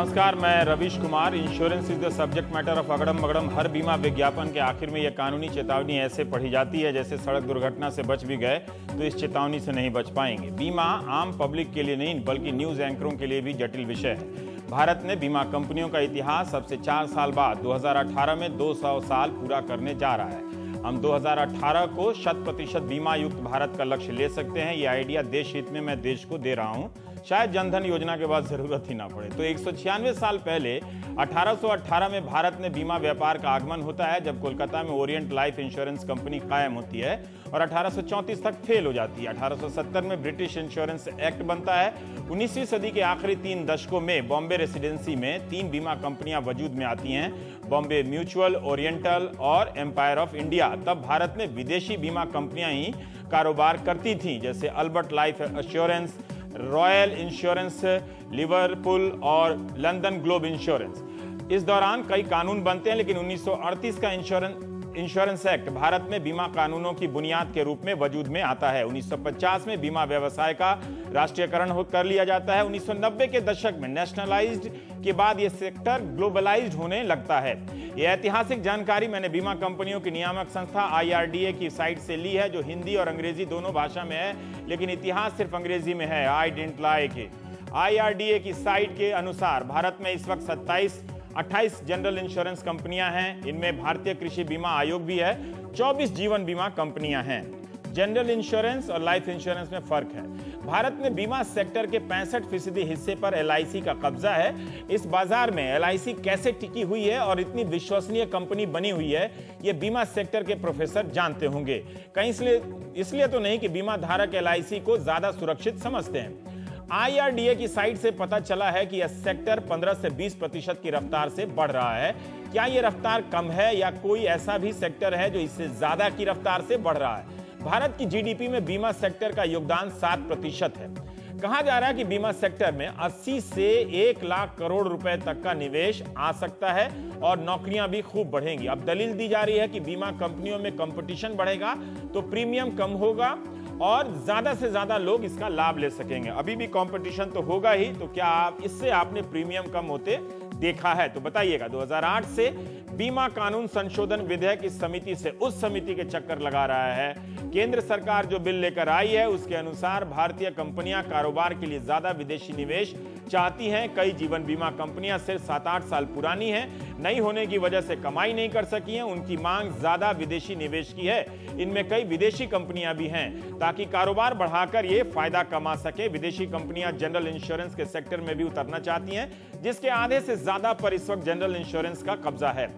नमस्कार, मैं Ravish Kumar. Insurance is the subject matter of अगड़म मगड़म। हर बीमा विज्ञापन के आखिर में यह कानूनी चेतावनी ऐसे पढ़ी जाती है जैसे सड़क दुर्घटना से बच भी गए तो इस चेतावनी से नहीं बच पाएंगे। बीमा आम पब्लिक के लिए नहीं बल्कि न्यूज एंकरों के लिए भी जटिल विषय है। भारत ने बीमा कंपनियों का इतिहास अब से 4 साल बाद 2018 में 200 साल पूरा करने जा रहा है। हम 2018 को 100% बीमा युक्त भारत का लक्ष्य ले सकते हैं। ये आइडिया देश हित में मैं देश को दे रहा हूं। शायद जनधन योजना के बाद जरूरत ही ना पड़े। तो 196 साल पहले 1818 में भारत में बीमा व्यापार का आगमन होता है, जब कोलकाता में ओरिएंट लाइफ इंश्योरेंस कंपनी कायम होती है और 1834 तक फेल हो जाती है। 1870 में ब्रिटिश इंश्योरेंस एक्ट बनता है। 19वीं सदी के आखिरी 3 दशकों में बॉम्बे रेसिडेंसी में 3 बीमा कंपनियां वजूद में आती हैं, बॉम्बे म्यूचुअल, ओरिएंटल और एम्पायर ऑफ इंडिया। तब भारत में विदेशी बीमा कंपनियां ही कारोबार करती थीं, जैसे Albert life insurance, royal insurance, Liverpool और लंदन ग्लोब इंश्योरेंस। इस दौरान कई कानून बनते हैं, लेकिन 1938 का इंश्योरेंस एक्ट भारत में बीमा कानूनों की बुनियाद के रूप में वजूद में आता है। 1950 में बीमा व्यवसाय का राष्ट्रीयकरण कर लिया जाता है। 1990 के दशक में नेशनलाइज्ड के बाद यह सेक्टर ग्लोबलाइज्ड होने लगता है। यह ऐतिहासिक जानकारी मैंने बीमा कंपनियों की नियामक संस्था IRDA की साइट से ली है, जो हिंदी और अंग्रेजी दोनों भाषा में है, लेकिन इतिहास सिर्फ अंग्रेजी में है। I didn't like it. IRDA की साइट के अनुसार भारत में इस वक्त 28 जनरल इंश्योरेंस कंपनियां हैं। इनमें भारतीय कृषि बीमा आयोग भी है। 24 जीवन बीमा कंपनियां हैं। जनरल इंश्योरेंस और लाइफ इंश्योरेंस में फर्क है। भारत में बीमा सेक्टर के 65% हिस्से पर LIC का कब्जा है। इस बाजार में LIC कैसे टिकी हुई है और इतनी विश्वसनीय कंपनी बनी हुई है, ये बीमा सेक्टर के प्रोफेसर जानते होंगे। कहीं इसलिए तो नहीं कि बीमा धारक LIC को ज्यादा सुरक्षित समझते हैं। IRDA की साइट से पता चला है कि यह सेक्टर 15 से 20% की रफ्तार से बढ़ रहा है। क्या यह रफ्तार कम है या कोई ऐसा भी सेक्टर है जो इससे ज्यादा की रफ्तार से बढ़ रहा है? भारत की GDP में बीमा सेक्टर का योगदान 7% है। कहा जा रहा है कि बीमा सेक्टर में 80 से 1 लाख करोड़ रुपए तक का निवेश आ सकता है और नौकरियां भी खूब बढ़ेंगी। अब दलील दी जा रही है कि बीमा कंपनियों में कंपटीशन बढ़ेगा तो प्रीमियम कम होगा और ज्यादा से ज्यादा लोग इसका लाभ ले सकेंगे। अभी भी कंपटीशन तो होगा ही, तो क्या इससे आपने प्रीमियम कम होते देखा है? तो बताइएगा। 2008 से बीमा कानून संशोधन विधेयक इस समिति से उस समिति के चक्कर लगा रहा है। केंद्र सरकार जो बिल लेकर आई है उसके अनुसार भारतीय कंपनियां कारोबार के लिए ज्यादा विदेशी निवेश चाहती हैं। कई जीवन बीमा कंपनियां सिर्फ 7-8 साल पुरानी हैं, नई होने की वजह से कमाई नहीं कर सकी हैं। उनकी मांग ज्यादा विदेशी निवेश की है। इनमें कई विदेशी कंपनियां भी हैं ताकि कारोबार बढ़ाकर ये फायदा कमा सके। विदेशी कंपनियां जनरल इंश्योरेंस के सेक्टर में भी उतरना चाहती हैं, जिसके आधे से ज्यादा पर इस वक्त जनरल इंश्योरेंस का कब्जा है।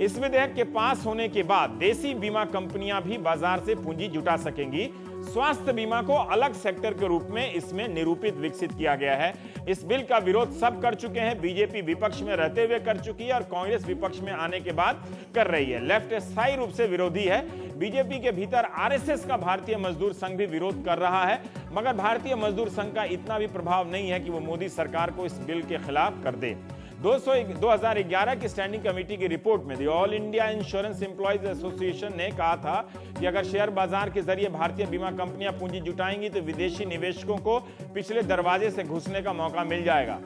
इस विधेयक के पास होने के बाद देसी बीमा कंपनियां भी बाजार से पूंजी जुटा सकेंगी। स्वास्थ्य बीमा को अलग सेक्टर के रूप में इसमें निरूपित विकसित किया गया है। इस बिल का विरोध सब कर चुके हैं। बीजेपी विपक्ष में रहते हुए कर चुकी है और कांग्रेस विपक्ष में आने के बाद कर रही है। लेफ्ट स्थायी रूप से विरोधी है। बीजेपी के भीतर RSS का भारतीय मजदूर संघ भी विरोध कर रहा है, मगर भारतीय मजदूर संघ का इतना भी प्रभाव नहीं है कि वो मोदी सरकार को इस बिल के खिलाफ कर दे। 2011 की स्टैंडिंग कमेटी की रिपोर्ट में all India insurance employees association ने कहा था कि अगर शेयर बाजार के जरिए भारतीय बीमा कंपनियां पूंजी जुटाएंगी तो विदेशी निवेशकों को पिछले दरवाजे से घुसने का मौका मिल जाएगा।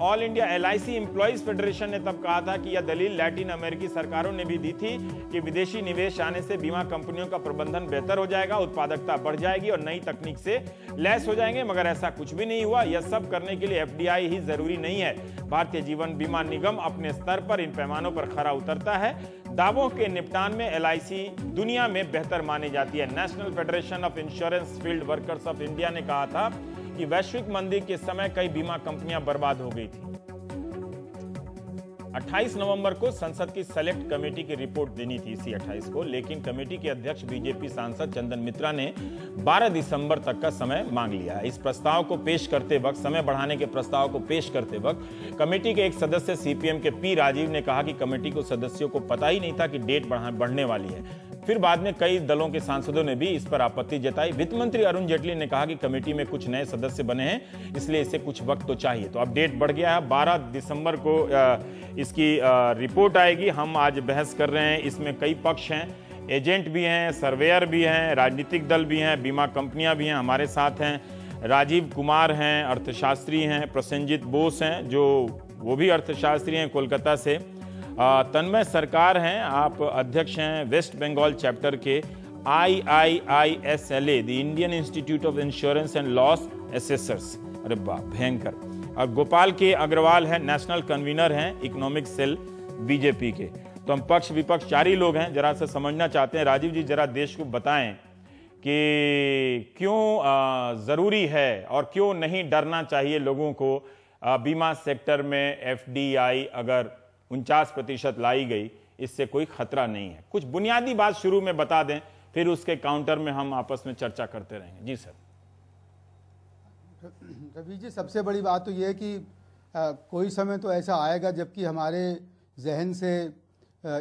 All India LIC employees federation ने तब कहा था कि यह दलील लैटिन अमेरिकी सरकारों ने भी दी थी कि विदेशी निवेश आने से बीमा कंपनियों का प्रबंधन बेहतर हो जाएगा, उत्पादकता बढ़ जाएगी और नई तकनीक से लैस हो जाएंगे, मगर ऐसा कुछ भी नहीं हुआ। यह सब करने के लिए FDI ही जरूरी नहीं है। भारतीय जीवन बीमा निगम अपने स्तर पर इन पैमानों पर खरा उतरता है। दावों के निपटान में LIC दुनिया में बेहतर मानी जाती है। National federation of insurance field workers of India ने कहा था कि वैश्विक मंदी के समय कई बीमा कंपनियां बर्बाद हो गई थी। 28 नवंबर को संसद की सेलेक्ट कमेटी की रिपोर्ट देनी थी, इसी 28 को, लेकिन कमेटी के अध्यक्ष BJP सांसद चंदन मित्रा ने 12 दिसंबर तक का समय मांग लिया। इस प्रस्ताव को पेश करते वक्त, समय बढ़ाने के प्रस्ताव को पेश करते वक्त कमेटी के एक सदस्य CPM के P राजीव ने कहा कि कमेटी को सदस्यों को पता ही नहीं था कि डेट बढ़ने वाली है। फिर बाद में कई दलों के सांसदों ने भी इस पर आपत्ति जताई। वित्त मंत्री अरुण जेटली ने कहा कि कमेटी में कुछ नए सदस्य बने हैं, इसलिए इसे कुछ वक्त तो चाहिए। तो अब डेट बढ़ गया है, 12 दिसंबर को इसकी रिपोर्ट आएगी। हम आज बहस कर रहे हैं। इसमें कई पक्ष हैं, एजेंट भी हैं, सर्वेयर भी हैं, राजनीतिक दल भी हैं, बीमा कंपनियां भी हैं। हमारे साथ हैं राजीव कुमार हैं, अर्थशास्त्री हैं, प्रसेनजीत बोस हैं जो वो भी अर्थशास्त्री हैं कोलकाता से। तन्मय सरकार हैं, आप अध्यक्ष हैं वेस्ट बंगाल चैप्टर के IIISLA, the Indian institute of insurance and loss assessors. अरे वाह, भयंकर। और गोपाल के अग्रवाल हैं, नेशनल कन्वीनर हैं इकोनॉमिक सेल बीजेपी के। तो हम पक्ष विपक्ष 4 ही लोग हैं, जरा सा समझना चाहते हैं। राजीव जी, जरा देश को बताएं कि क्यों जरूरी है और क्यों नहीं डरना चाहिए लोगों को। बीमा सेक्टर में FDI अगर 49% लाई गई, इससे कोई खतरा नहीं है। कुछ बुनियादी बात शुरू में बता दें, फिर उसके काउंटर में हम आपस में चर्चा करते रहेंगे। जी सर। रवि जी, सबसे बड़ी बात तो यह है कि कोई समय तो ऐसा आएगा जबकि हमारे जहन से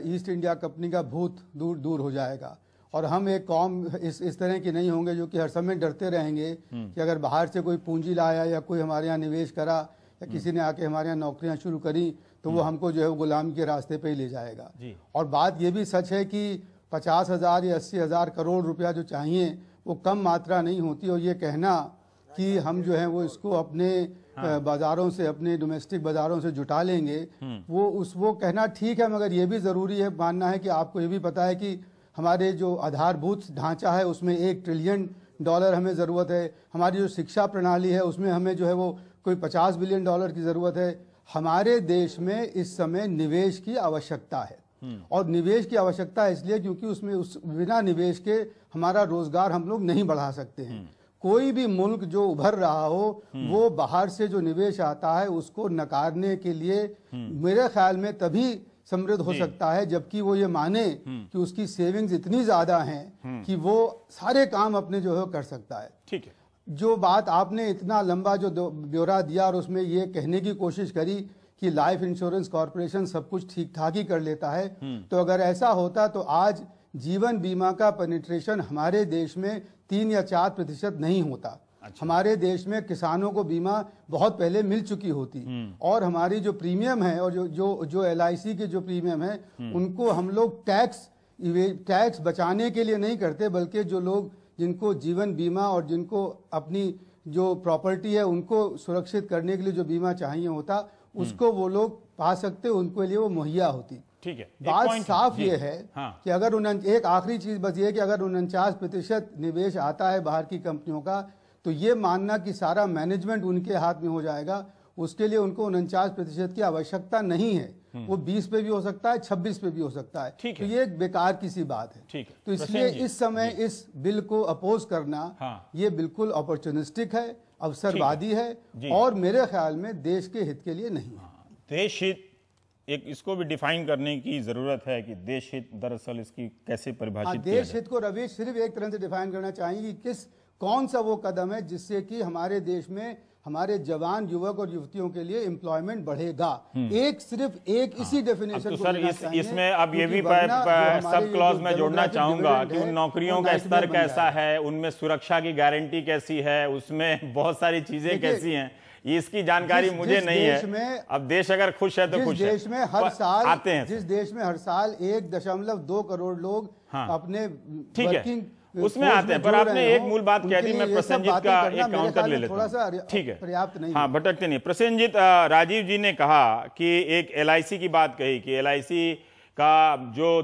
ईस्ट इंडिया कंपनी का भूत दूर दूर हो जाएगा और हम एक कौम इस तरह की नहीं होंगे जो कि हर समय डरते रहेंगे कि अगर बाहर से कोई पूंजी लाया या कोई हमारे यहाँ निवेश करा या किसी ने आके हमारे यहाँ नौकरियां शुरू करी तो वो हमको जो है वो गुलामी के रास्ते पे ही ले जाएगा। और बात ये भी सच है कि 50,000 या 80,000 करोड़ रुपया जो चाहिए वो कम मात्रा नहीं होती। और ये कहना कि हम जो है वो इसको अपने बाजारों से, अपने डोमेस्टिक बाजारों से जुटा लेंगे, वो कहना ठीक है, मगर ये भी ज़रूरी है मानना है कि आपको ये भी पता है कि हमारे जो आधारभूत ढांचा है उसमें $1 ट्रिलियन हमें ज़रूरत है। हमारी जो शिक्षा प्रणाली है उसमें हमें जो है वो कोई $50 बिलियन की ज़रूरत है। हमारे देश में इस समय निवेश की आवश्यकता है और निवेश की आवश्यकता इसलिए क्योंकि उसमें बिना निवेश के हमारा रोजगार हम लोग नहीं बढ़ा सकते हैं। कोई भी मुल्क जो उभर रहा हो वो बाहर से जो निवेश आता है उसको नकारने के लिए मेरे ख्याल में तभी समृद्ध हो सकता है जबकि वो ये माने कि उसकी सेविंग्स इतनी ज्यादा हैं कि वो सारे काम अपने जो है कर सकता है। ठीक है। जो बात आपने इतना लंबा जो ब्यौरा दिया और उसमें ये कहने की कोशिश करी कि लाइफ इंश्योरेंस कॉर्पोरेशन सब कुछ ठीक ठाक ही कर लेता है, तो अगर ऐसा होता तो आज जीवन बीमा का पेनिट्रेशन हमारे देश में 3 या 4% नहीं होता। अच्छा। हमारे देश में किसानों को बीमा बहुत पहले मिल चुकी होती और हमारी जो प्रीमियम है और जो LIC के जो प्रीमियम है उनको हम लोग टैक्स बचाने के लिए नहीं करते, बल्कि जो लोग जिनको जीवन बीमा और जिनको अपनी जो प्रॉपर्टी है उनको सुरक्षित करने के लिए जो बीमा चाहिए होता उसको वो लोग पा सकते, उनके लिए वो मुहैया होती। ठीक है। बात साफ ये है कि अगर एक आखिरी चीज बस ये कि अगर 49% निवेश आता है बाहर की कंपनियों का, तो ये मानना कि सारा मैनेजमेंट उनके हाथ में हो जाएगा, उसके लिए उनको 49% की आवश्यकता नहीं है। वो 20 पे भी हो सकता है, 26 पे भी हो सकता है। तो ये एक बेकार की सी बात है। ठीक है। तो इसलिए इस समय इस बिल को अपोज करना ये बिल्कुल अपॉर्चुनिस्टिक है, अवसरवादी है और मेरे ख्याल में देश के हित के लिए नहीं है। देश हित, एक इसको भी डिफाइन करने की जरूरत है कि देश हित दरअसल इसकी कैसे परिभाषित किया जाए। देश हित को रवि सिर्फ एक तरह से डिफाइन करना चाहिए कि कौन सा वो कदम है जिससे कि हमारे देश में हमारे जवान युवक और युवतियों के लिए एम्प्लॉयमेंट बढ़ेगा। सिर्फ एक इसी डेफिनेशन तो सर इसमें अब ये भी सब क्लॉज में जोड़ना चाहूंगा कि उन नौकरियों का स्तर कैसा है, उनमें सुरक्षा की गारंटी कैसी है, उसमें बहुत सारी चीजें कैसी हैं, इसकी जानकारी मुझे नहीं है। अब देश अगर खुश है तो खुश है। देश में हर साल आते हैं, जिस देश में हर साल 1.2 करोड़ लोग अपने वर्किंग उसमें आते हैं, पर आपने एक मूल बात कह दी, मैं प्रसेनजीत का एक काउंटर ले लेता हूं। ठीक है, पर्याप्त नहीं। हाँ, भटकते नहीं। प्रसेनजीत, राजीव जी ने कहा कि एक LIC की बात कही कि LIC का जो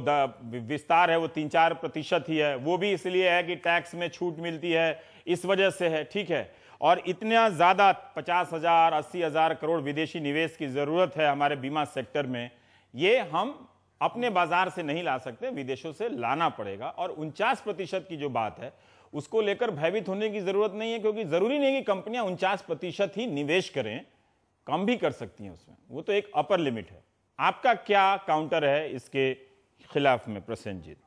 विस्तार है वो 3-4% ही है, वो भी इसलिए है कि टैक्स में छूट मिलती है, इस वजह से है। ठीक है। और इतना ज्यादा 50,000 80,000 करोड़ विदेशी निवेश की जरूरत है हमारे बीमा सेक्टर में, ये हम अपने बाजार से नहीं ला सकते, विदेशों से लाना पड़ेगा। और 49% की जो बात है उसको लेकर भयभीत होने की जरूरत नहीं है, क्योंकि जरूरी नहीं कि कंपनियां 49% ही निवेश करें, कम भी कर सकती हैं उसमें, वो तो एक अपर लिमिट है। आपका क्या काउंटर है इसके खिलाफ में प्रसेनजीत?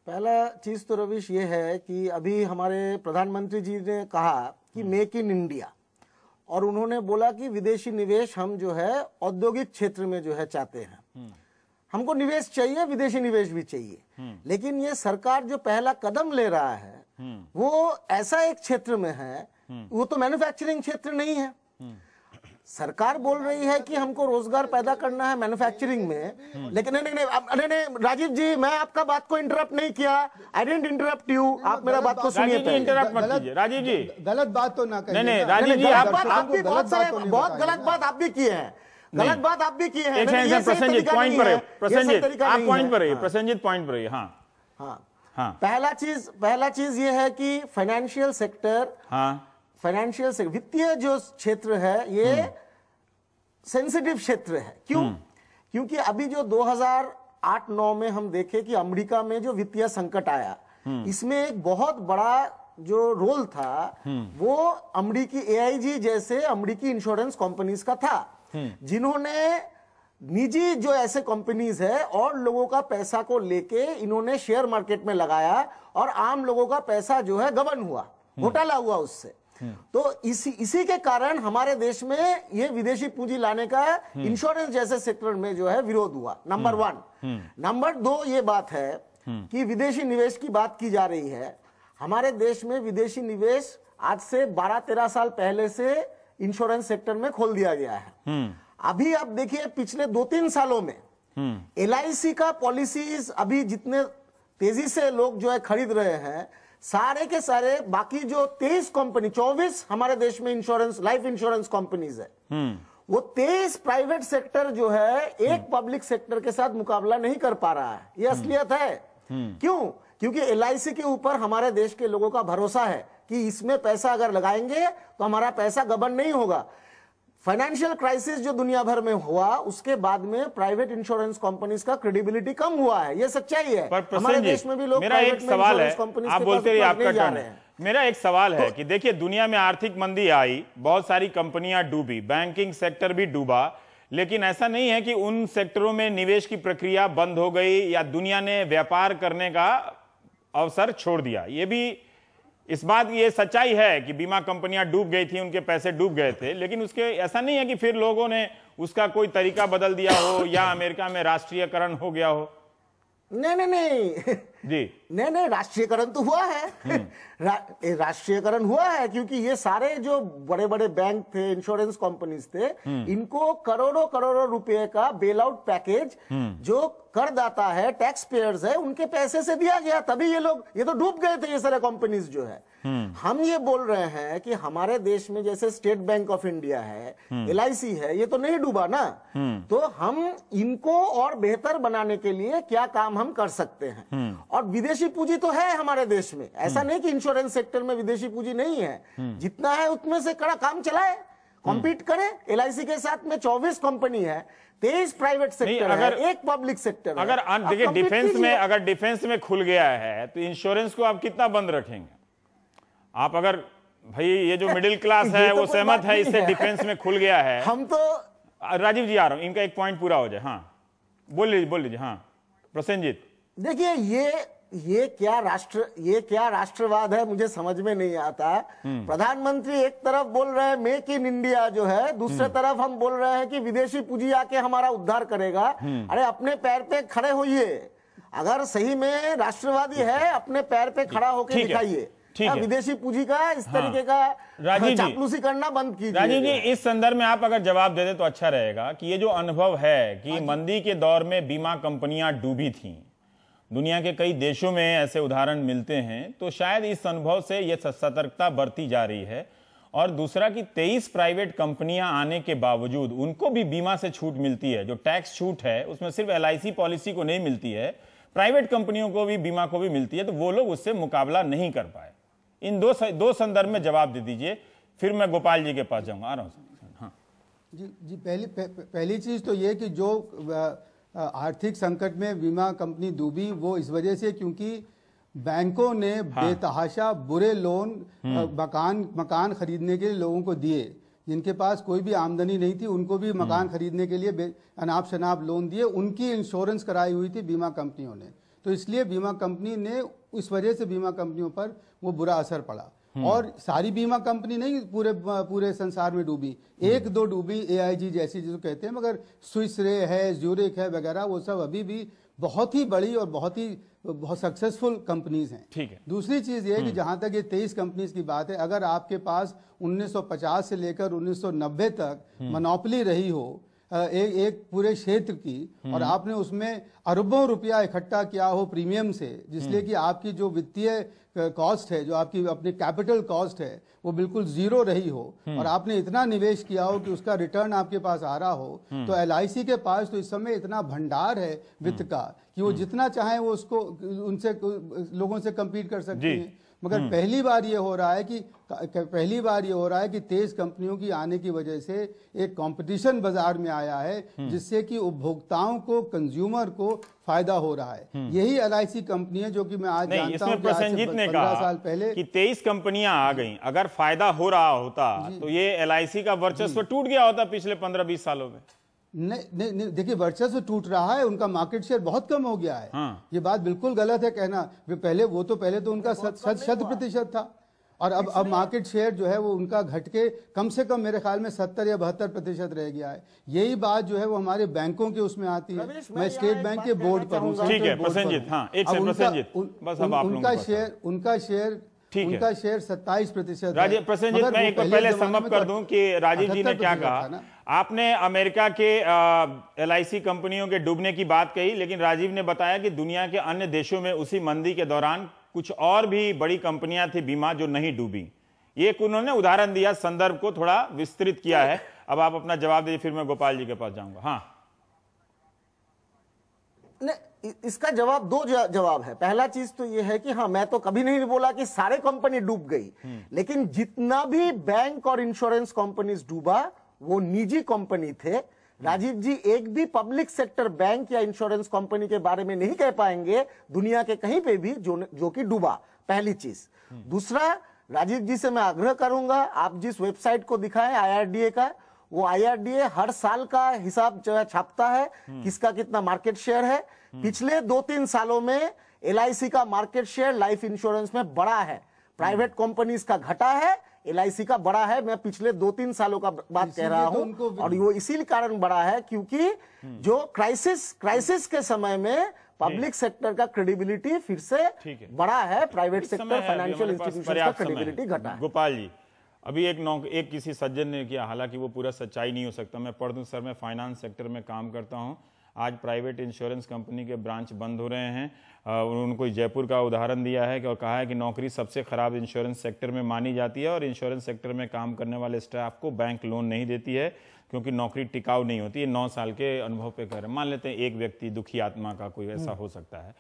पहला चीज तो रविश ये है कि अभी हमारे प्रधानमंत्री जी ने कहा कि मेक इन इंडिया, और उन्होंने बोला कि विदेशी निवेश हम जो है औद्योगिक क्षेत्र में जो है चाहते हैं। हमको निवेश चाहिए, विदेशी निवेश भी चाहिए, लेकिन ये सरकार जो पहला कदम ले रहा है वो ऐसा एक क्षेत्र में है, वो तो मैन्युफैक्चरिंग क्षेत्र नहीं है। सरकार बोल रही है कि हमको रोजगार पैदा करना है मैन्युफैक्चरिंग में, लेकिन नहीं, राजीव जी, मैं आपका बात को इंटरप्ट नहीं किया। आई डिडंट इंटरप्ट यू, आप मेरा बात को सुनिए। इंटरप्ट मत कीजिए राजीव जी, गलत बात तो ना कहिए। नहीं राजीव जी, आप भी बहुत गलत बात आप भी किए हैं, गलत बात आप भी किए हैं। प्रसन्नजीत पॉइंट पर, प्रसन्नजीत आप पॉइंट पर रहिए, प्रसन्नजीत पॉइंट पर रहिए। हाँ, पहला चीज ये है कि फाइनेंशियल सेक्टर, फाइनेंशियल सेक्टर, वित्तीय जो क्षेत्र है ये सेंसिटिव क्षेत्र है। क्यों? क्योंकि अभी जो 2008-9 में हम देखे कि अमेरिका में जो वित्तीय संकट आया, इसमें एक बहुत बड़ा जो रोल था वो अमेरिकी AIG जैसे अमेरिकी इंश्योरेंस कंपनीज का था, जिन्होंने निजी जो ऐसे कंपनीज है और लोगों का पैसा को लेके इन्होंने शेयर मार्केट में लगाया और आम लोगों का पैसा जो है गबन हुआ, घोटाला हुआ उससे। तो इसी के कारण हमारे देश में ये विदेशी पूंजी लाने का इंश्योरेंस जैसे सेक्टर में जो है विरोध हुआ, नंबर 1। नंबर 2 ये बात है कि विदेशी निवेश की बात की जा रही है। हमारे देश में विदेशी निवेश आज से 12-13 साल पहले से इंश्योरेंस सेक्टर में खोल दिया गया है। अभी आप देखिए पिछले 2-3 सालों में LIC का पॉलिसीज अभी जितने तेजी से लोग जो है खरीद रहे हैं, सारे के सारे बाकी जो 23 कंपनी, 24 हमारे देश में इंश्योरेंस, लाइफ इंश्योरेंस कंपनीज है, वो 23 प्राइवेट सेक्टर जो है एक पब्लिक सेक्टर के साथ मुकाबला नहीं कर पा रहा है। ये असलियत है। क्यों? क्योंकि LIC के ऊपर हमारे देश के लोगों का भरोसा है कि इसमें पैसा अगर लगाएंगे तो हमारा पैसा गबन नहीं होगा। फाइनेंशियल क्राइसिस जो दुनिया भर में हुआ, उसके बाद में प्राइवेट इंश्योरेंस कंपनीज का क्रेडिबिलिटी कम हुआ है, ये सच्चाई है। पर हमारे देश में भी लोग मेरा एक सवाल है, आप बोलते रहिए, आपका जा टर्न रहे है। हैं। मेरा एक सवाल है कि देखिए दुनिया में आर्थिक मंदी आई, बहुत सारी कंपनियां डूबी, बैंकिंग सेक्टर भी डूबा, लेकिन ऐसा नहीं है कि उन सेक्टरों में निवेश की प्रक्रिया बंद हो गई या दुनिया ने व्यापार करने का अवसर छोड़ दिया। ये भी इस बात ये सच्चाई है कि बीमा कंपनियां डूब गई थी, उनके पैसे डूब गए थे, लेकिन उसके ऐसा नहीं है कि फिर लोगों ने उसका कोई तरीका बदल दिया हो या अमेरिका में राष्ट्रीयकरण हो गया हो। नहीं जी, नहीं, राष्ट्रीयकरण तो हुआ है। राष्ट्रीयकरण हुआ है क्योंकि ये सारे जो बड़े बड़े बैंक थे, इंश्योरेंस कंपनीज थे, इनको करोड़ों रुपए का बेल आउट पैकेज जो करदाता है, टैक्स पेयर्स है, उनके पैसे से दिया गया, तभी ये तो डूब गए थे ये सारे कंपनीज जो है। हम ये बोल रहे हैं कि हमारे देश में जैसे स्टेट बैंक ऑफ इंडिया है, LIC है, ये तो नहीं डूबा ना। तो हम इनको और बेहतर बनाने के लिए क्या काम हम कर सकते हैं। और विदेशी पूंजी तो है हमारे देश में, ऐसा नहीं कि इंश्योरेंस सेक्टर में विदेशी पूंजी नहीं है, जितना है उतने से कड़ा काम चलाए, कॉम्पीट करे। LIC के साथ में 24 कंपनी है, 23 प्राइवेट सेक्टर है, एक पब्लिक सेक्टर है। अगर देखिए डिफेंस में खुल गया है तो इंश्योरेंस को आप कितना बंद रखेंगे? आप अगर भाई ये जो मिडिल क्लास है वो सहमत है इससे, डिफेंस में खुल गया है, हम तो राजीव जी आ रहा हूं, इनका एक पॉइंट पूरा हो जाए। हाँ बोल लीजिए। हाँ प्रसेनजीत, देखिए ये क्या राष्ट्रवाद है, मुझे समझ में नहीं आता। प्रधानमंत्री एक तरफ बोल रहे हैं मेक इन इंडिया जो है, दूसरे तरफ हम बोल रहे हैं कि विदेशी पूंजी आके हमारा उद्धार करेगा। अरे अपने पैर पे खड़े होइए, अगर सही में राष्ट्रवादी है अपने पैर पे खड़ा होकर दिखाइए। विदेशी पूंजी का इस तरीके का चापलूसी करना बंद कीजिए। राजीव जी, इस संदर्भ में आप अगर जवाब दे दे तो अच्छा रहेगा कि ये जो अनुभव है कि मंदी के दौर में बीमा कंपनियां डूबी थीं, दुनिया के कई देशों में ऐसे उदाहरण मिलते हैं, तो शायद इस अनुभव से ये सतर्कता बरती जा रही है। और दूसरा कि 23 प्राइवेट कंपनियां आने के बावजूद उनको भी बीमा से छूट मिलती है, जो टैक्स छूट है उसमें सिर्फ LIC पॉलिसी को नहीं मिलती है, प्राइवेट कंपनियों को भी बीमा को भी मिलती है, तो वो लोग उससे मुकाबला नहीं कर पाए। इन दो संदर्भ में जवाब दे दीजिए, फिर मैं गोपाल जी के पास जाऊंगा। आ रहा हूं। हाँ जी, पहली चीज तो ये कि जो आर्थिक संकट में बीमा कंपनी डूबी वो इस वजह से क्योंकि बैंकों ने बेतहाशा बुरे लोन मकान खरीदने के लिए लोगों को दिए, जिनके पास कोई भी आमदनी नहीं थी उनको भी मकान खरीदने के लिए अनाप शनाप लोन दिए, उनकी इंश्योरेंस कराई हुई थी बीमा कंपनियों ने। तो इसलिए बीमा कंपनी ने, इस वजह से बीमा कंपनियों पर वो बुरा असर पड़ा। और सारी बीमा कंपनी नहीं पूरे संसार में डूबी, एक दो डूबी, AIG जैसी जिसको कहते हैं, मगर स्विस रे है, ज्यूरिक है वगैरह, वो सब अभी भी बहुत ही बड़ी और बहुत सक्सेसफुल कंपनीज हैं। ठीक है। दूसरी चीज ये है कि जहां तक ये 23 कंपनीज की बात है, अगर आपके पास 1950 से लेकर 1990 तक मोनोपोली रही हो एक पूरे क्षेत्र की, और आपने उसमें अरबों रुपया इकट्ठा किया हो प्रीमियम से, जिसलिए कि आपकी जो वित्तीय कॉस्ट है, जो आपकी अपनी कैपिटल कॉस्ट है, वो बिल्कुल जीरो रही हो, और आपने इतना निवेश किया हो कि उसका रिटर्न आपके पास आ रहा हो, तो LIC के पास तो इस समय इतना भंडार है वित्त का कि वो जितना चाहे वो उसको उनसे लोगों से कम्पीट कर सकती है। मगर पहली बार ये हो रहा है कि 23 कंपनियों की आने की वजह से एक कंपटीशन बाजार में आया है, जिससे कि उपभोक्ताओं को, कंज्यूमर को फायदा हो रहा है। यही LIC कंपनी है जो कि मैं आज जानता हूं कि प्रसेनजीत ने 15 साल कहा पहले कि 23 कंपनियां आ गईं, अगर फायदा हो रहा होता तो ये LIC का वर्चस्व टूट गया होता पिछले 15-20 सालों में। नहीं, देखिए, वर्चस्व टूट रहा है, उनका मार्केट शेयर बहुत कम हो गया है। ये बात बिल्कुल गलत है कहना। पहले तो उनका 100% था, और अब मार्केट शेयर जो है वो उनका घट के कम से कम मेरे ख्याल में 70 या 72% रह गया है। यही बात जो है वो हमारे बैंकों के उसमें आती है। मैं स्टेट बैंक के बोर्ड पर हूँ। ठीक है प्रसेनजीत, हाँ एक सेकंड प्रसेनजीत, बस अब आप उनका शेयर 27%। राजीव प्रसेनजीत, मैं एक बार पहले समअप कर दूं कि राजीव जी ने क्या कहा। आपने अमेरिका के LIC कंपनियों के डूबने की बात कही, लेकिन राजीव ने बताया कि दुनिया के अन्य देशों में उसी मंदी के दौरान कुछ और भी बड़ी कंपनियां थी बीमा जो नहीं डूबी। ये उन्होंने उदाहरण दिया, संदर्भ को थोड़ा विस्तृत किया है। अब आप अपना जवाब दीजिए, फिर मैं गोपाल जी के पास जाऊंगा। हाँ, इसका जवाब दो जवाब है। पहला चीज तो यह है कि हाँ, मैं तो कभी नहीं बोला कि सारे कंपनी डूब गई, लेकिन जितना भी बैंक और इंश्योरेंस कंपनीज डूबा वो निजी कंपनी थे। राजीव जी एक भी पब्लिक सेक्टर बैंक या इंश्योरेंस कंपनी के बारे में नहीं कह पाएंगे दुनिया के कहीं पे भी जो कि डूबा। पहली चीज। दूसरा, राजीव जी से मैं आग्रह करूंगा, आप जिस वेबसाइट को दिखाएं IRDA का, वो IRDA हर साल का हिसाब जो है छापता है, किसका कितना मार्केट शेयर है। पिछले 2-3 सालों में LIC का मार्केट शेयर लाइफ इंश्योरेंस में बढ़ा है, प्राइवेट कंपनीज का घटा है, LIC का बड़ा है। मैं पिछले 2-3 सालों का बात कह रहा हूं, और वो इसी कारण बड़ा है क्योंकि जो क्राइसिस के समय में पब्लिक सेक्टर का क्रेडिबिलिटी फिर से बड़ा है, प्राइवेट सेक्टर फाइनेंशियल इंस्टीट्यूशन का क्रेडिबिलिटी घटा है। गोपाल जी, अभी एक किसी सज्जन ने किया, हालांकि वो पूरा सच्चाई नहीं हो सकता, मैं पढ़ दूं, सर मैं फाइनेंस सेक्टर में काम करता हूं, आज प्राइवेट इंश्योरेंस कंपनी के ब्रांच बंद हो रहे हैं। उनको जयपुर का उदाहरण दिया है और कहा है कि नौकरी सबसे खराब इंश्योरेंस सेक्टर में मानी जाती है, और इंश्योरेंस सेक्टर में काम करने वाले स्टाफ को बैंक लोन नहीं देती है क्योंकि नौकरी टिकाऊ नहीं होती है। 9 साल के अनुभव पे कह रहे हैं। मान लेते हैं एक व्यक्ति दुखी आत्मा का कोई ऐसा हो सकता है।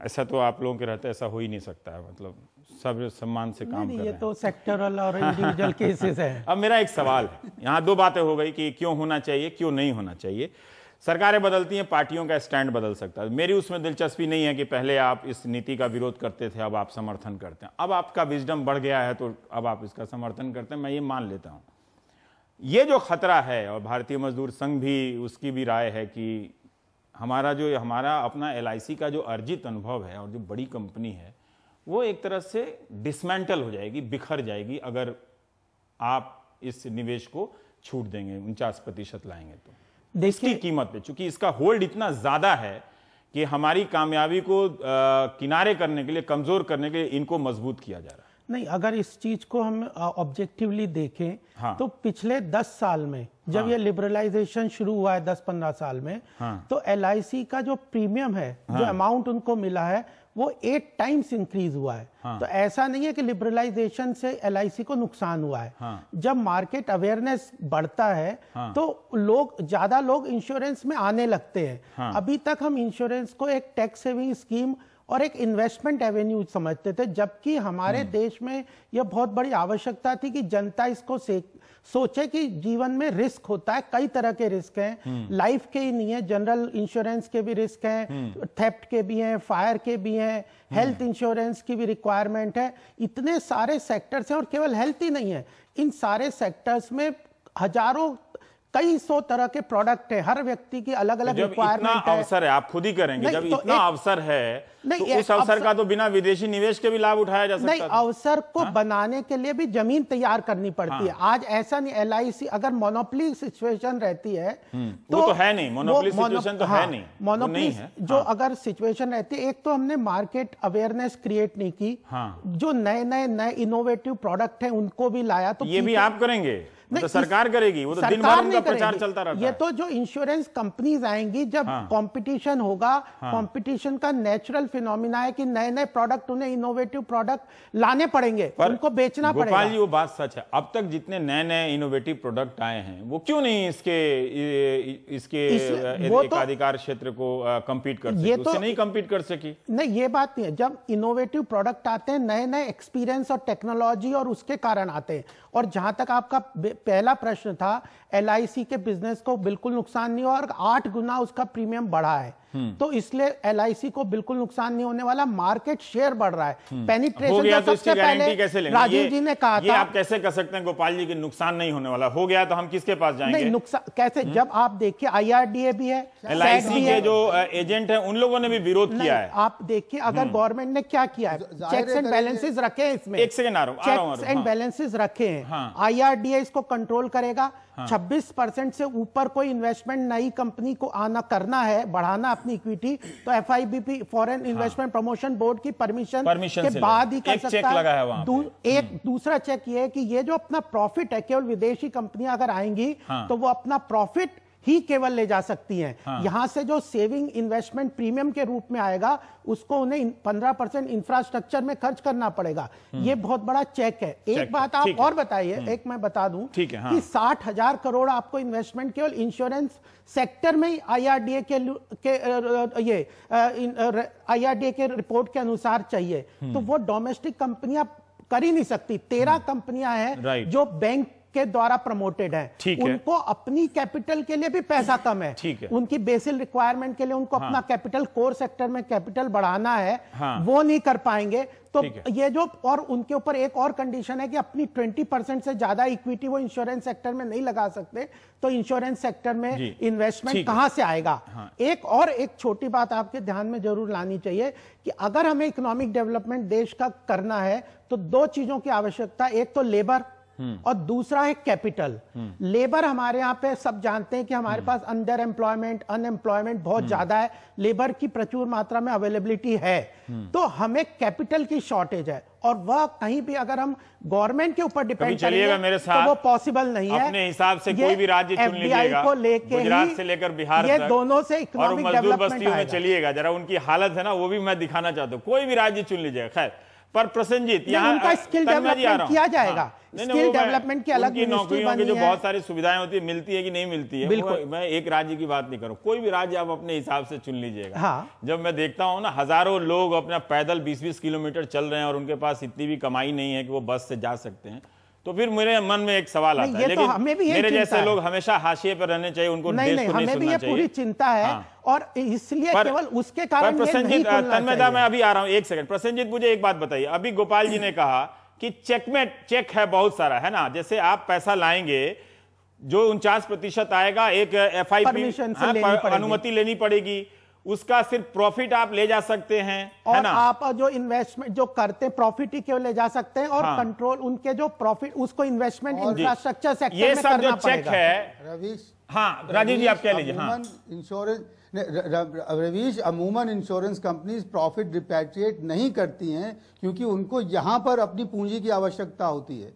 ऐसा तो आप लोगों के रहते ऐसा हो ही नहीं सकता है, मतलब सब सम्मान से काम कर रहे हैं। ये तो सेक्टरल और इंडिविजुअल केसेस है। अब मेरा एक सवाल है, यहाँ 2 बातें हो गई कि क्यों होना चाहिए, क्यों नहीं होना चाहिए। सरकारें बदलती हैं, पार्टियों का स्टैंड बदल सकता है। मेरी उसमें दिलचस्पी नहीं है कि पहले आप इस नीति का विरोध करते थे, अब आप समर्थन करते हैं। अब आपका विजडम बढ़ गया है तो अब आप इसका समर्थन करते हैं, मैं ये मान लेता हूं। ये जो खतरा है, और भारतीय मजदूर संघ भी उसकी भी राय है कि हमारा अपना LIC का जो अर्जित अनुभव है और जो बड़ी कंपनी है वो एक तरह से डिसमेंटल हो जाएगी, बिखर जाएगी, अगर आप इस निवेश को छूट देंगे, 49% लाएंगे तो। इसकी कीमत पे, चूंकि इसका होल्ड इतना ज्यादा है कि हमारी कामयाबी को किनारे करने के लिए, कमजोर करने के लिए इनको मजबूत किया जा रहा है। नहीं, अगर इस चीज को हम ऑब्जेक्टिवली देखें, हाँ। तो पिछले 10 साल में जब ये लिबरलाइजेशन शुरू हुआ है 10-15 साल में, तो LIC का जो प्रीमियम है, जो अमाउंट उनको मिला है, वो 8 टाइम्स इंक्रीज हुआ है। तो ऐसा नहीं है कि लिबरलाइजेशन से LIC को नुकसान हुआ है। जब मार्केट अवेयरनेस बढ़ता है तो ज्यादा लोग इंश्योरेंस में आने लगते हैं। अभी तक हम इंश्योरेंस को एक टैक्स सेविंग स्कीम और एक इन्वेस्टमेंट एवेन्यू समझते थे, जबकि हमारे देश में यह बहुत बड़ी आवश्यकता थी कि जनता इसको सोचे कि जीवन में रिस्क होता है, कई तरह के रिस्क हैं, लाइफ के ही नहीं है, जनरल इंश्योरेंस के भी रिस्क हैं, थेफ्ट के भी हैं, फायर के भी हैं, हेल्थ इंश्योरेंस की भी रिक्वायरमेंट है। इतने सारे सेक्टर्स हैं, और केवल हेल्थ ही नहीं है, इन सारे सेक्टर्स में हजारों कई सौ तरह के प्रोडक्ट है, हर व्यक्ति की अलग अलग रिक्वायरमेंट है। अवसर है, आप खुद ही करेंगे, जब इतना अवसर है तो उस अवसर का तो बिना विदेशी निवेश के भी लाभ उठाया जा सकता है। नहीं, अवसर को बनाने के लिए भी जमीन तैयार करनी पड़ती है। आज ऐसा नहीं, LIC अगर मोनोपोली सिचुएशन रहती है वो तो है नहीं, मोनोपोली सिचुएशन तो है नहीं, मोनोपोली जो अगर सिचुएशन रहती है, एक तो हमने मार्केट अवेयरनेस क्रिएट नहीं की, जो नए इनोवेटिव प्रोडक्ट है उनको भी लाया, तो ये भी आप करेंगे, तो सरकार करेगी, वो तो दिन भर उनका प्रचार चलता रहता है। ये तो जो इंश्योरेंस कंपनीज आएंगी, जब कंपटीशन होगा, कंपटीशन का नेचुरल फिनोमिना है कि नए प्रोडक्ट, उन्हें इनोवेटिव प्रोडक्ट लाने पड़ेंगे, उनको बेचना पड़ेगा। गोपाल जी, वो बात सच है, अब तक जितने नए इनोवेटिव प्रोडक्ट आए हैं वो क्यों नहीं इसके एकाधिकार क्षेत्र को कम्पीट कर सकी? उससे नहीं कम्पीट कर सकी? नहीं, ये बात नहीं है। जब इनोवेटिव प्रोडक्ट आते हैं, नए एक्सपीरियंस और टेक्नोलॉजी और उसके कारण आते हैं। और जहां तक आपका पहला प्रश्न था, LIC के बिजनेस को बिल्कुल नुकसान नहीं हुआ और 8 गुना उसका प्रीमियम बढ़ा है, तो इसलिए LIC को बिल्कुल नुकसान नहीं होने वाला। मार्केट शेयर बढ़ रहा है, पेनिट्रेशन हो गया, तो तो इसकी गारंटी कैसे लेंगे? राजीव जी ने कहा था, आप कैसे कर सकते हैं गोपाल जी कि नुकसान नहीं होने वाला? हो गया तो हम किसके पास जाएंगे? नहीं, नुकसान कैसे? जब आप देखिए IRDA भी है, LIC के जो एजेंट है उन लोगों ने भी विरोध किया है। आप देखिए, अगर गवर्नमेंट ने क्या किया है, चेक्स एंड बैलेंसेस रखे हैं इसमें, एक सेकंड आ रहा हूं, चेक्स एंड बैलेंसेस रखे हैं। IRDA इसको कंट्रोल करेगा। 26% से ऊपर कोई इन्वेस्टमेंट नई कंपनी को आना करना है, बढ़ाना अपनी इक्विटी, तो FIBP foreign investment promotion board की परमिशन के बाद ही कर सकता है। एक दूसरा चेक ये है कि ये जो अपना प्रॉफिट है, केवल विदेशी कंपनियां अगर आएंगी तो वो अपना प्रॉफिट ही केवल ले जा सकती हैं। यहां से जो सेविंग इन्वेस्टमेंट प्रीमियम के रूप में आएगा, उसको उन्हें 15% इंफ्रास्ट्रक्चर में खर्च करना पड़ेगा। ये बहुत बड़ा चेक है। एक बात आप और बताइए, एक मैं बता दूं कि 60,000 करोड़ आपको इन्वेस्टमेंट केवल इंश्योरेंस सेक्टर में ही IRDA के रिपोर्ट के अनुसार चाहिए, तो वो डोमेस्टिक कंपनियां कर ही नहीं सकती। 13 कंपनियां हैं जो बैंक के द्वारा प्रमोटेड है, उनको अपनी कैपिटल के लिए भी पैसा कम है, उनकी बेसिक रिक्वायरमेंट के लिए उनको अपना कैपिटल, कोर सेक्टर में कैपिटल बढ़ाना है, वो नहीं कर पाएंगे। तो ये जो, और उनके ऊपर एक और कंडीशन है कि अपनी 20% से ज्यादा इक्विटी वो इंश्योरेंस सेक्टर में नहीं लगा सकते, तो इंश्योरेंस सेक्टर में इन्वेस्टमेंट कहां से आएगा? एक छोटी बात आपके ध्यान में जरूर लानी चाहिए कि अगर हमें इकोनॉमिक डेवलपमेंट देश का करना है तो 2 चीजों की आवश्यकता, एक तो लेबर और दूसरा है कैपिटल। लेबर हमारे यहाँ पे सब जानते हैं कि हमारे पास अंडर एम्प्लॉयमेंट, अनएम्प्लॉयमेंट बहुत ज्यादा है, लेबर की प्रचुर मात्रा में अवेलेबिलिटी है, तो हमें कैपिटल की शॉर्टेज है, और वह कहीं भी अगर हम गवर्नमेंट के ऊपर डिपेंड करेंगे मेरे साथ, तो वो पॉसिबल नहीं है। अपने हिसाब से कोई भी राज्य चुन लीजिएगा, को लेके गुजरात से लेकर बिहार ये तक, दोनों से इकोनॉमिक डेवलपमेंट बस्तियों में चलिएगा, जरा उनकी हालत है ना, वो भी मैं दिखाना चाहता हूँ। कोई भी राज्य चुन लीजिएगा। खैर, पर प्रसंजीत यहाँ उनका स्किल डेवलपमेंट किया जाएगा, स्किल डेवलपमेंट की अलग नौकरियों की जो बहुत सारी सुविधाएं होती है, मिलती है कि नहीं मिलती है, मैं एक राज्य की बात नहीं करूं, कोई भी राज्य आप अपने हिसाब से चुन लीजिएगा। जब मैं देखता हूं ना, हजारों लोग अपना पैदल 20-20 किलोमीटर चल रहे हैं और उनके पास इतनी भी कमाई नहीं है कि वो बस से जा सकते हैं, तो फिर मेरे मन में एक सवाल आता है, लेकिन मेरे जैसे लोग हमेशा हाशिए पर रहने चाहिए, उनको देश को नहीं सुनना चाहिए। पूरी चिंता है और इसलिए केवल उसके कारण प्रसन्नजीत, तन्मयदा मैं अभी आ रहा हूं, एक सेकंड। प्रसन्नजीत, मुझे एक बात बताइए, अभी गोपाल जी ने कहा कि चेक है बहुत सारा, है ना, जैसे आप पैसा लाएंगे जो 49% आएगा, एक FIP अनुमति लेनी पड़ेगी, उसका सिर्फ प्रॉफिट आप ले जा सकते हैं, और है ना? आप जो इन्वेस्टमेंट जो करते हैं प्रॉफिट ही केवल ले जा सकते हैं, और कंट्रोल उनके जो प्रॉफिट उसको इन्वेस्टमेंट इंफ्रास्ट्रक्चर सेक्टर में करना पड़ेगा। ये सब जो चेक है, रवीश, राजीव जी आप कह लीजिए। इंश्योरेंस रवीश, अमूमन इंश्योरेंस कंपनीज प्रॉफिट रिपैट्रिएट नहीं करती हैं, क्योंकि उनको यहाँ पर अपनी पूंजी की आवश्यकता होती है,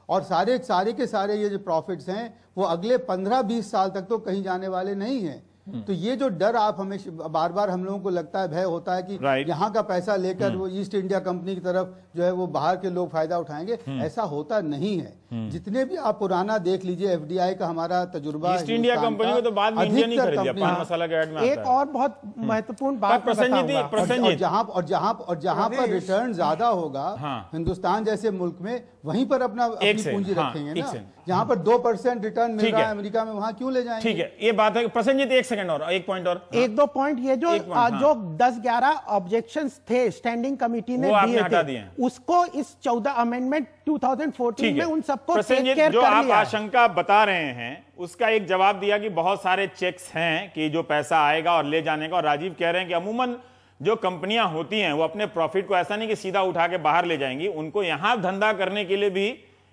और सारे के सारे ये जो प्रॉफिट्स हैं वो अगले 15-20 साल तक तो कहीं जाने वाले नहीं हैं। तो ये जो डर आप हमें बार बार हम लोगों को लगता है, भय होता है कि यहाँ का पैसा लेकर वो ईस्ट इंडिया कंपनी की तरफ जो है वो बाहर के लोग फायदा उठाएंगे, ऐसा होता नहीं है। जितने भी आप पुराना देख लीजिए, FDI का हमारा तजुर्बा, ईस्ट इंडिया कंपनी को तो बाद में इंडिया नहीं खरीद लिया, पान मसाला के ऐड में आता है। एक और बहुत महत्वपूर्ण बात, जहां पर रिटर्न ज्यादा होगा हिंदुस्तान जैसे मुल्क में, वहीं पर अपनी पूंजी रखेंगे ना। जहां पर 2% रिटर्न मिल रहा है अमेरिका में, वहां क्यों ले जाएंगे? ठीक है, ये बात है। प्रसन्नजीत, एक सेकंड और एक पॉइंट और, 1-2 पॉइंट, ये जो 10-11 ऑब्जेक्शंस थे स्टैंडिंग कमेटी ने दिए थे, उसको इस 14 अमेंडमेंट 2014 में उन सबको प्रसेनजीत, जो आप आशंका बता रहे हैं उसका एक जवाब दिया कि बहुत सारे चेक्स हैं कि जो पैसा आएगा और ले जाने का, और राजीव कह रहे हैं कि अमूमन जो कंपनियां होती हैं वो अपने प्रॉफिट को ऐसा नहीं कि सीधा उठा के बाहर ले जाएंगी, उनको यहां धंधा करने के लिए भी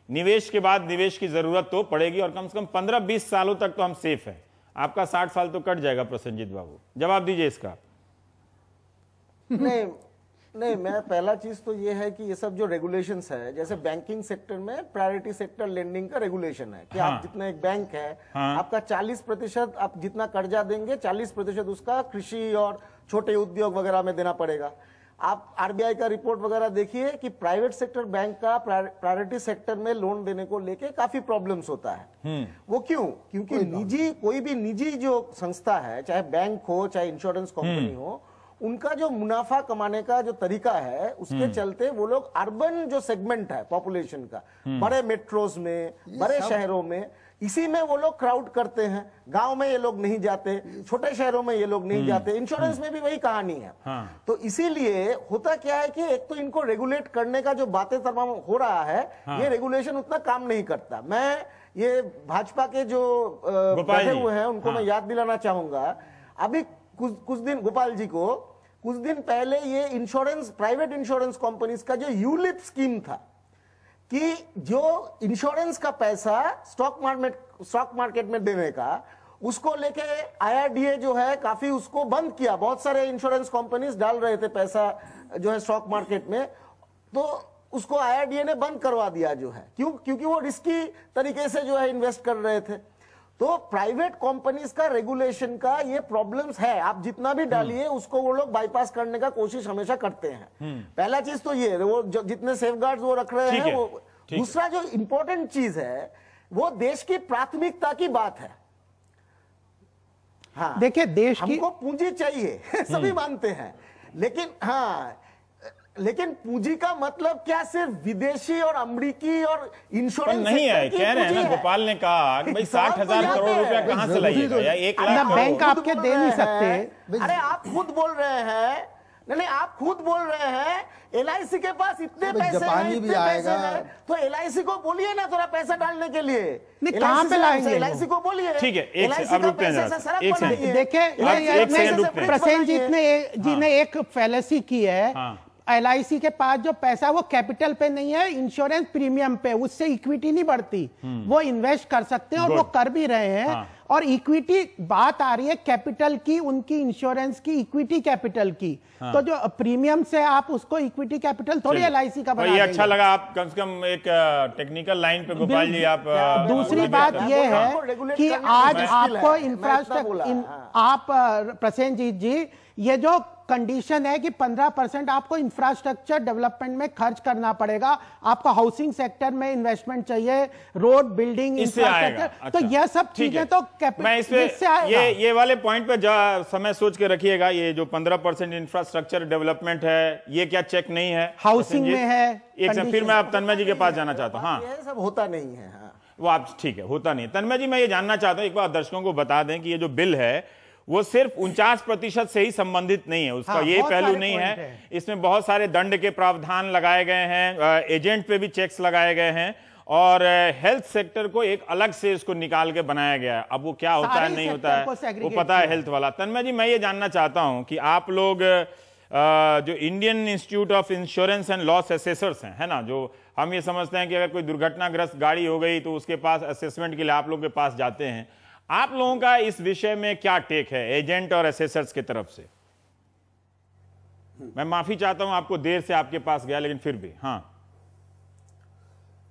निवेश के बाद निवेश की जरूरत तो पड़ेगी, और कम से कम 15-20 सालों तक तो हम सेफ हैं। आपका 60 साल तो कट जाएगा। प्रसेनजीत बाबू, जवाब दीजिए इसका। नहीं, मैं पहला चीज तो ये है कि ये सब जो रेगुलेशंस है, जैसे बैंकिंग सेक्टर में प्रायोरिटी सेक्टर लेंडिंग का रेगुलेशन है कि आप जितना एक बैंक है, आपका 40% आप जितना कर्जा देंगे 40% उसका कृषि और छोटे उद्योग वगैरह में देना पड़ेगा। आप आरबीआई का रिपोर्ट वगैरह देखिए कि प्राइवेट सेक्टर बैंक का प्रायोरिटी सेक्टर में लोन देने को लेके काफी प्रॉब्लम्स होता है। वो क्यों? क्योंकि कोई भी निजी जो संस्था है, चाहे बैंक हो चाहे इंश्योरेंस कंपनी हो, उनका जो मुनाफा कमाने का जो तरीका है उसके चलते वो लोग अर्बन जो सेगमेंट है पॉपुलेशन का, बड़े मेट्रोज में, बड़े शहरों में, इसी में वो लोग क्राउड करते हैं। गांव में ये लोग नहीं जाते, छोटे शहरों में ये लोग नहीं जाते। इंश्योरेंस में भी वही कहानी है। तो इसीलिए होता क्या है कि एक तो इनको रेगुलेट करने का जो बातें तमाम हो रहा है, ये रेगुलेशन उतना काम नहीं करता। मैं ये भाजपा के जो बैठे हुए हैं उनको मैं याद दिलाना चाहूंगा, अभी कुछ दिन गोपाल जी को कुछ दिन पहले ये इंश्योरेंस, प्राइवेट इंश्योरेंस कंपनीज का जो यूलिप स्कीम था कि जो इंश्योरेंस का पैसा स्टॉक मार्केट में देने का, उसको लेके आईआरडीए जो है काफी उसको बंद किया। बहुत सारे इंश्योरेंस कंपनीज डाल रहे थे पैसा जो है स्टॉक मार्केट में, तो उसको आईआरडीए ने बंद करवा दिया जो है, क्योंकि वो रिस्की तरीके से जो है इन्वेस्ट कर रहे थे। तो प्राइवेट कंपनीज का रेगुलेशन का ये प्रॉब्लम्स है, आप जितना भी डालिए उसको वो लोग बाईपास करने का कोशिश हमेशा करते हैं। पहला चीज तो ये वो जितने सेफगार्ड्स वो रख रहे हैं वो। दूसरा जो इंपॉर्टेंट चीज है वो देश की प्राथमिकता की बात है। हाँ, देखिए देश की हमको पूंजी चाहिए सभी मानते हैं, लेकिन पूंजी का मतलब क्या सिर्फ विदेशी और अमेरिकी और इंश्योरेंस नहीं है। कह रहे हैं ना, गोपाल ने कहा कि भाई 60,000 करोड़ रुपया कहां से लाइएगा या 1 लाख बैंक आपके दे नहीं सकते। अरे आप खुद बोल रहे हैं, नहीं आप खुद बोल रहे हैं एलआईसी के पास इतने पैसे हैं, इतने पैसे हैं, तो एलआईसी को बोलिए ना थोड़ा पैसा डालने के लिए। कहां पे लाएंगे? एलआईसी को बोलिए। ठीक है, अब रुकते हैं। देखिए प्रसेनजीत जी ने एक फैलेसी की है, एलआईसी के पास जो पैसा वो कैपिटल पे नहीं है, इंश्योरेंस प्रीमियम पे, उससे इक्विटी नहीं बढ़ती। वो इन्वेस्ट कर सकते हैं और वो कर भी रहे हैं। और इक्विटी बात आ रही है कैपिटल की, उनकी इंश्योरेंस की इक्विटी कैपिटल की। तो जो प्रीमियम से आप उसको इक्विटी कैपिटल थोड़ी एलआईसी का बना देंगे। अच्छा लगा आप कम से कम एक टेक्निकल लाइन पे गोपाल जी आप। दूसरी बात ये है कि आज आपको इंफ्रास्ट्रक्चर, आप प्रसेनजीत जी, ये जो कंडीशन है कि 15% आपको इंफ्रास्ट्रक्चर डेवलपमेंट में खर्च करना पड़ेगा, आपको हाउसिंग सेक्टर में इन्वेस्टमेंट चाहिए, रोड बिल्डिंग इंफ्रास्ट्रक्चर। अच्छा, तो यह सब चीजें तो मैं ये वाले पॉइंट पे समय सोच के रखिएगा। ये जो 15% इंफ्रास्ट्रक्चर डेवलपमेंट है, ये क्या चेक नहीं है? हाउसिंग में है। एक से फिर मैं आप तन्मय जी के पास जाना चाहता हूँ। हाँ, ये सब होता नहीं है। वो आप ठीक है, होता नहीं। तन्मय जी मैं ये जानना चाहता हूँ, एक बार दर्शकों को बता दें कि ये जो बिल है वो सिर्फ 49% से ही संबंधित नहीं है, उसका ये पहलू नहीं है। इसमें बहुत सारे दंड के प्रावधान लगाए गए हैं, एजेंट पे भी चेक्स लगाए गए हैं, और हेल्थ सेक्टर को एक अलग से इसको निकाल के बनाया गया है। अब वो क्या होता है नहीं होता है वो पता है हेल्थ वाला। तन्मय जी मैं ये जानना चाहता हूं कि आप लोग जो Indian institute of insurance and loss assessors हैं, है ना, जो हम ये समझते हैं कि अगर कोई दुर्घटनाग्रस्त गाड़ी हो गई तो उसके पास असेसमेंट के लिए आप लोग के पास जाते हैं, आप लोगों का इस विषय में क्या टेक है एजेंट और एसेसर्स की तरफ से? मैं माफी चाहता हूं आपको देर से आपके पास गया, लेकिन फिर भी। हाँ,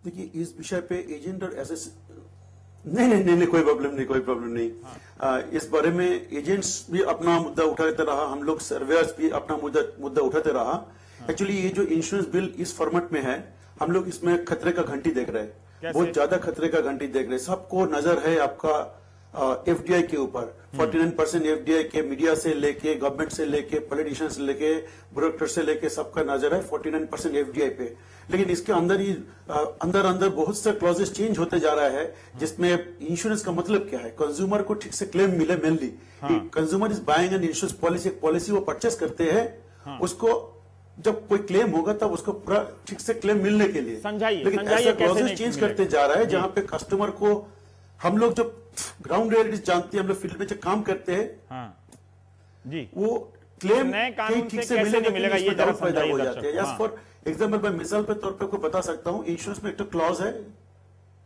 देखिए इस विषय पे एजेंट और एसेस नहीं, कोई प्रॉब्लम नहीं। हाँ। इस बारे में एजेंट्स भी अपना मुद्दा उठाते रहा, हम लोग सर्वेयर्स भी अपना मुद्दा उठाते रहा। एक्चुअली ये जो इंश्योरेंस बिल इस फॉर्मेट में है, हम लोग इसमें खतरे का घंटी देख रहे हैं, बहुत ज्यादा खतरे का घंटी देख रहे हैं। सबको नजर है आपका एफडीआई के ऊपर। 49% एफडीआई के मीडिया से लेके, गवर्नमेंट से लेके, पॉलिटिशियंस से लेके, ब्यूरोक्रेट से लेके सबका नजर है 49% एफडीआई पे। लेकिन इसके अंदर ही अंदर बहुत से क्लॉजेस चेंज होते जा रहा है, जिसमें इंश्योरेंस का मतलब क्या है, कंज्यूमर को ठीक से क्लेम मिले। Mainly consumer is buying an insurance policy, एक पॉलिसी वो परचेस करते हैं, उसको जब कोई क्लेम होगा तब उसको पूरा ठीक से क्लेम मिलने के लिए। समझाइए, लेकिन समझाइए ऐसा कैसे प्रोसेस नहीं चेंज मिलेगा? करते जा रहा है जहां पे कस्टमर को हम लोग जो ग्राउंड रियलिटीज जानते हैं, हम लोग फील्ड में जो काम करते हैं, हाँ जी, वो क्लेम नए कानून ठीक से से कैसे मिलेगा नहीं मिलेगा, कि ये इसमें जरा डाउट पैदा समझाइए हो दर्शक जाते हैं। को। जस्ट फॉर एग्जाम्पल मैं मिसाल पे तौर पे आपको बता सकता हूँ, इंश्योरेंस में एक तो क्लॉज है,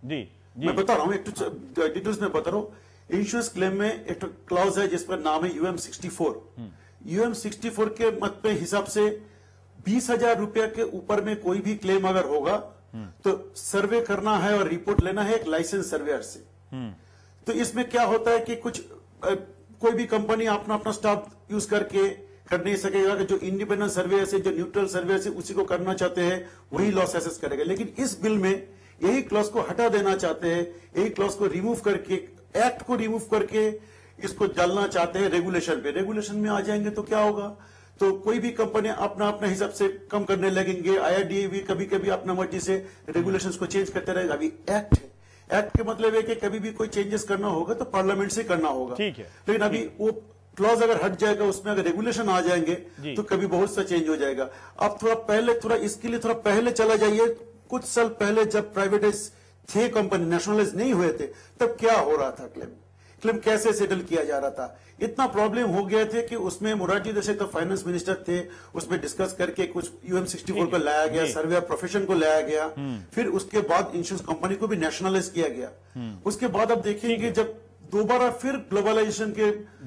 जी जी, मैं बता रहा हूँ, एक तो डिटेल्स में बता रहा हूँ। इंश्योरेंस क्लेम में एक तो क्लॉज है जिसका नाम है UM64। UM64 के मत पे हिसाब से 20,000 रुपया के ऊपर में कोई भी क्लेम अगर होगा तो सर्वे करना है और रिपोर्ट लेना है एक लाइसेंस सर्वेयर से। तो इसमें क्या होता है कि कुछ कोई भी कंपनी अपना अपना स्टाफ यूज करके कर नहीं सकेगा, कि जो इंडिपेंडेंट सर्वेयर से, जो न्यूट्रल सर्वेयर से उसी को करना चाहते हैं वही लॉस एसेस करेगा। लेकिन इस बिल में यही क्लॉज को हटा देना चाहते हैं, यही क्लॉज को रिमूव करके, एक्ट को रिमूव करके इसको डालना चाहते हैं रेगुलेशन पे। रेगुलेशन में आ जाएंगे तो क्या होगा, तो कोई भी कंपनी अपना अपने हिसाब से कम करने लगेंगे। IRDA भी कभी कभी अपना मर्जी से रेगुलेशंस को चेंज करते रहेगा। अभी एक्ट है, एक्ट के मतलब है कि कभी भी कोई चेंजेस करना होगा तो पार्लियामेंट से करना होगा। ठीक है, लेकिन अभी वो क्लॉज अगर हट जाएगा, उसमें अगर रेगुलेशन आ जाएंगे तो कभी बहुत सा चेंज हो जाएगा। अब थोड़ा इसके लिए थोड़ा पहले चला जाइए। कुछ साल पहले जब प्राइवेटाइज थे कंपनी, नेशनलाइज नहीं हुए थे, तब क्या हो रहा था, क्लेम कैसे सेटल किया जा रहा था। इतना प्रॉब्लम हो गया थे कि उसमें मोरारजी देसाई तो फाइनेंस मिनिस्टर थे, उसमें डिस्कस करके कुछ UM64 को लाया गया, सर्वे प्रोफेशन को लाया गया, फिर उसके बाद इंश्योरेंस कंपनी को भी नेशनलाइज किया गया। उसके बाद अब देखेंगे जब दोबारा फिर ग्लोबलाइजेशन के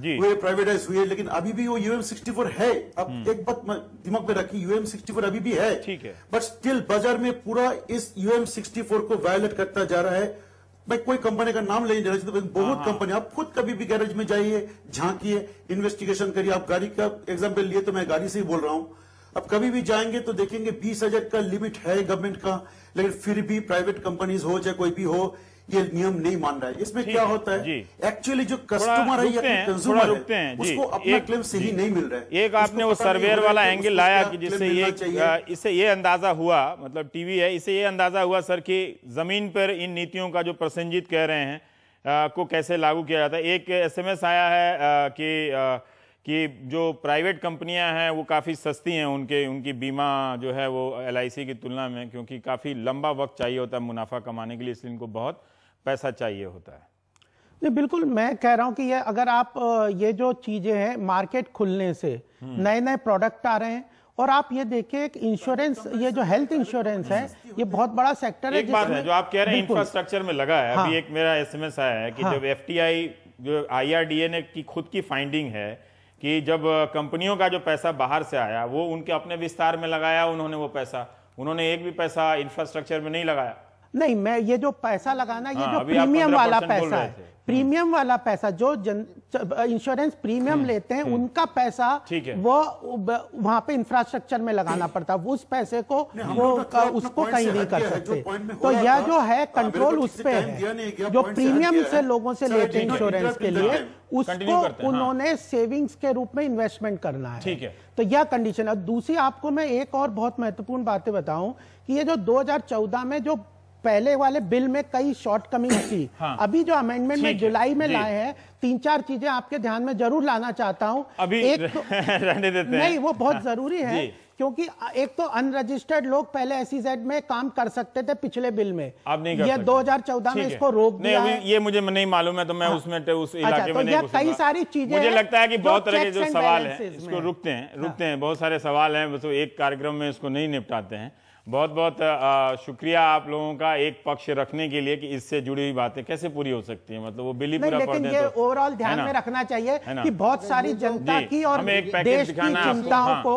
हुए, प्राइवेटाइज हुए, लेकिन अभी भी वो UM64 है। अब एक बात दिमाग में रखिए, UM64 अभी भी है, ठीक है, बट स्टिल बाजार में पूरा इस UM64 को वायलेट करता जा रहा है। मैं कोई कंपनी का नाम नहीं लेना चाहता, बहुत कंपनी, आप खुद कभी भी गैरेज में जाइए, झांकिए, इन्वेस्टिगेशन करिए। आप गाड़ी का एग्जाम्पल लिए तो मैं गाड़ी से ही बोल रहा हूं। अब कभी भी जाएंगे तो देखेंगे 20,000 का लिमिट है गवर्नमेंट का, लेकिन फिर भी प्राइवेट कंपनीज हो चाहे कोई भी हो, ये नियम नहीं मान रहा है। इसमें क्या होता है, एक्चुअली जो कस्टमर है या कंज्यूमर है, उसको अपना क्लेम सही नहीं मिल रहा है। एक आपने वो सर्वेयर वाला एंगल लाया कि जिससे इससे ये अंदाजा हुआ, मतलब टीवी है, इससे ये अंदाजा हुआ सर कि जमीन पर इन नीतियों का जो प्रसंजित कह रहे हैं को कैसे लागू किया जाता है। एक SMS आया है कि जो प्राइवेट कंपनियां हैं वो काफ़ी सस्ती हैं, उनकी बीमा जो है वो LIC की तुलना में, क्योंकि काफ़ी लंबा वक्त चाहिए होता है मुनाफा कमाने के लिए, इसलिए इनको बहुत पैसा चाहिए होता है। नहीं, बिल्कुल मैं कह रहा हूं कि ये अगर आप ये जो चीजें हैं, मार्केट खुलने से नए नए प्रोडक्ट आ रहे हैं, और आप ये देखिए एक इंश्योरेंस, ये जो हेल्थ इंश्योरेंस है, ये बहुत बड़ा सेक्टर है। एक बात है जो आप कह रहे हैं इंफ्रास्ट्रक्चर में लगा है। अभी एक मेरा SMS आया है कि जब FTI जो IRDA ने की खुद की फाइंडिंग है कि जब कंपनियों का जो पैसा बाहर से आया वो उनके अपने विस्तार में लगाया, उन्होंने एक भी पैसा इंफ्रास्ट्रक्चर में नहीं लगाया। नहीं, मैं ये जो पैसा लगाना, ये जो प्रीमियम वाला पैसा है, प्रीमियम वाला पैसा जो इंश्योरेंस प्रीमियम लेते हैं, उनका पैसा वो वहां पे इंफ्रास्ट्रक्चर में लगाना पड़ता है। उस पैसे को वो उसको कहीं नहीं कर सकते। तो यह जो है कंट्रोल उस पे है, जो प्रीमियम से लोगों से लेते हैं इंश्योरेंस के लिए, उसको उन्होंने सेविंग्स के रूप में इन्वेस्टमेंट करना है। ठीक है, तो यह कंडीशन है। दूसरी आपको मैं एक और बहुत महत्वपूर्ण बातें बताऊं कि ये जो 2014 में जो पहले वाले बिल में कई शॉर्टकमिंग थी, अभी जो अमेंडमेंट में जुलाई में लाए हैं, 3-4 चीजें आपके ध्यान में जरूर लाना चाहता हूं। अभी एक तो, रहने देते हैं, नहीं वो बहुत जरूरी है, क्योंकि एक तो अनरजिस्टर्ड लोग पहले SEZ में काम कर सकते थे पिछले बिल में, अब नहीं कर ये 2014 में इसको रोक दिया है। ये मुझे नहीं मालूम है, तो मैं उसमें उस इलाके में नहीं कई सारी चीजें, मुझे लगता है कि बहुत तरह के जो सवाल हैं इसको रुकते हैं, बहुत सारे सवाल हैं, बस एक कार्यक्रम में इसको नहीं निपटाते हैं। बहुत बहुत शुक्रिया आप लोगों का एक पक्ष रखने के लिए कि इससे जुड़ी हुई बातें कैसे पूरी हो सकती है, मतलब वो बिल ही पूरा पढ़ दें। ये ओवरऑल ध्यान में रखना चाहिए कि बहुत सारी जनता की और देश की चिंताओं को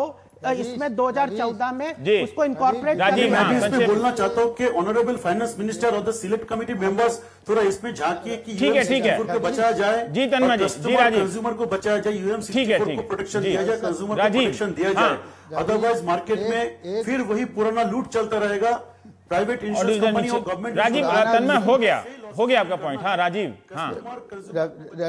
इसमें 2014 में उसको इनकॉर्पोरेट मैं भी इसमें बोलना चाहता हूँ कि ऑनरेबल फाइनेंस मिनिस्टर और द सिलेक्ट कमेटी मेंबर्स थोड़ा इसमें झांकिए कि UM64 को बचाया जाए, जी तन्मय जी, जी राजीव, कंज्यूमर को बचाया जाए, UM64 को प्रोटेक्शन दिया जाए, कंज्यूमर को प्रोटेक्शन दिया जाए। अदरवाइज मार्केट में फिर वही पुराना लूट चलता रहेगा, प्राइवेट इंश्योरेंस कंपनी और गवर्नमेंट। राजीव, तन्मय हो गया आपका पॉइंट। हाँ राजीव, हाँ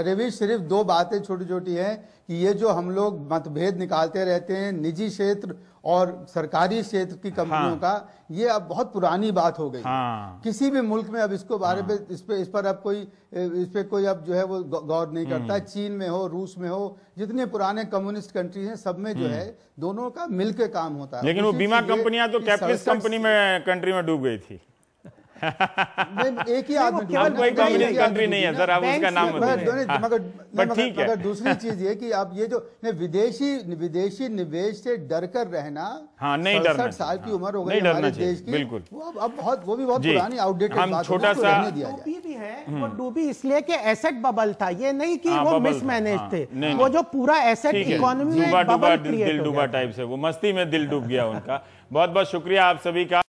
रवीश, सिर्फ 2 बातें छोटी छोटी हैं कि ये जो हम लोग मतभेद निकालते रहते हैं निजी क्षेत्र और सरकारी क्षेत्र की कंपनियों का, ये अब बहुत पुरानी बात हो गई। किसी भी मुल्क में अब इसको बारे में इस पर अब कोई इस पे कोई अब जो है वो गौर नहीं करता। चीन में हो, रूस में हो, जितने पुराने कम्युनिस्ट कंट्रीज हैं, सब में जो है दोनों का मिलकर काम होता है। लेकिन वो बीमा कंपनियां तो कैपिटलिस्ट कंट्री में डूब गई थी। एक ही आदमी, अब कोई कम्युनिस्ट कंट्री नहीं है सर, अब उसका नाम मगर दूसरी चीज ये कि अब ये जो विदेशी निवेश से डर कर रहना, नहीं डरना, 60 साल की उम्र हो गई हमारे देश की, बिल्कुल वो भी बहुत पुरानी आउटडेटेड बात है। हम छोटा सा डूबी भी है, वो डूबी इसलिए कि एसेट बबल था, ये नहीं कि वो मिसमैनेज थे, वो जो पूरा एसेट इकोनॉमी में बबल क्रिएट हो गया, दिल डूबा टाइप से, वो मस्ती में दिल डूब गया उनका। बहुत बहुत शुक्रिया आप सभी का।